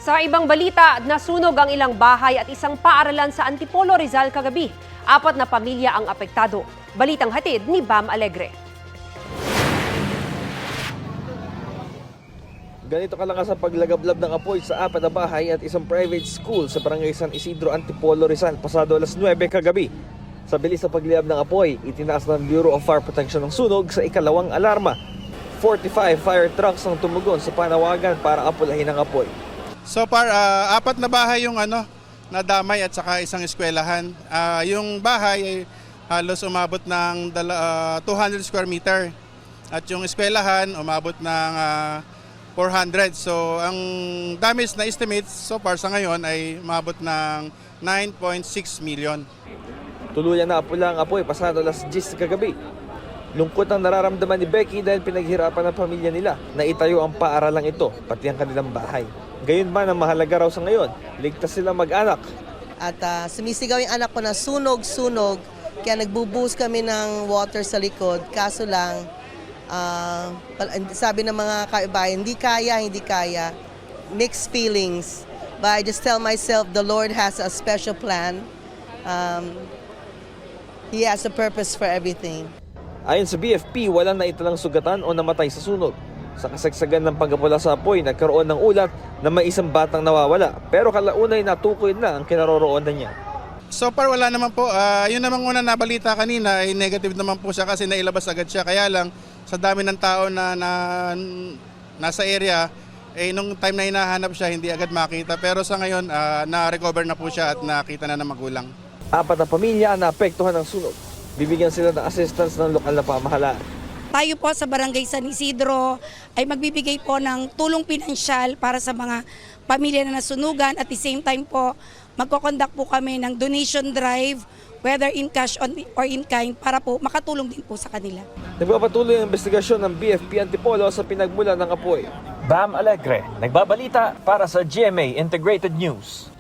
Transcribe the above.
Sa ibang balita, nasunog ang ilang bahay at isang paaralan sa Antipolo, Rizal kagabi. 4 na pamilya ang apektado. Balitang hatid ni Bam Alegre. Ganito kalakas ang paglagablab ng apoy sa 4 na bahay at isang private school sa Barangay San Isidro, Antipolo, Rizal pasado alas 9 kagabi. Sa bilis sa pagliyab ng apoy, itinaas ng Bureau of Fire Protection ng sunog sa ikalawang alarma. 45 fire trucks ang tumugon sa panawagan para apulahin ang apoy. So far, 4 na bahay yung nadamay at saka isang eskwelahan. Yung bahay ay halos umabot ng 200 square meter at yung eskwelahan umabot ng 400. So ang damage na estimates so far sa ngayon ay umabot ng 9.6 million. Tuluyan na apula ang apoy pasado alas 10 kagabi. Lungkot ang nararamdaman ni Becky dahil pinaghirapan ng pamilya nila na itayo ang paaralang ito, pati ang kanilang bahay. Gayunman ang mahalaga raw sa ngayon, ligtas silang mag-anak. At sumisigaw yung anak ko na sunog, sunog. Kaya nagbubuhos kami ng water sa likod. Kaso lang, sabi ng mga kaibayan, hindi kaya. Mixed feelings. But I just tell myself the Lord has a special plan. He has a purpose for everything. Ayon sa BFP, walang naitalang sugatan o namatay sa sunog. Sa kasagsagan ng pagkapula sa apoy, nagkaroon ng ulat na may isang batang nawawala. Pero kalaunay natukoy na ang kinaroroonan niya. So far wala naman po. Yun namang una nabalita kanina ay negative naman po siya kasi nailabas agad siya. Kaya lang sa dami ng tao na nasa area, nung time na hinahanap siya hindi agad makita. Pero sa ngayon na-recover na po siya at nakita na ng magulang. 4 na pamilya ang naapektuhan ng sunog. Bibigyan sila ng assistance ng lokal na pamahalaan. Tayo po sa Barangay San Isidro ay magbibigay po ng tulong pinansyal para sa mga pamilya na nasunugan. At the same time po, magkoconduct po kami ng donation drive, whether in cash or in kind, para po makatulong din po sa kanila. Nagpapatuloy ang investigasyon ng BFP Antipolo sa pinagmulan ng apoy. Bam Alegre, nagbabalita para sa GMA Integrated News.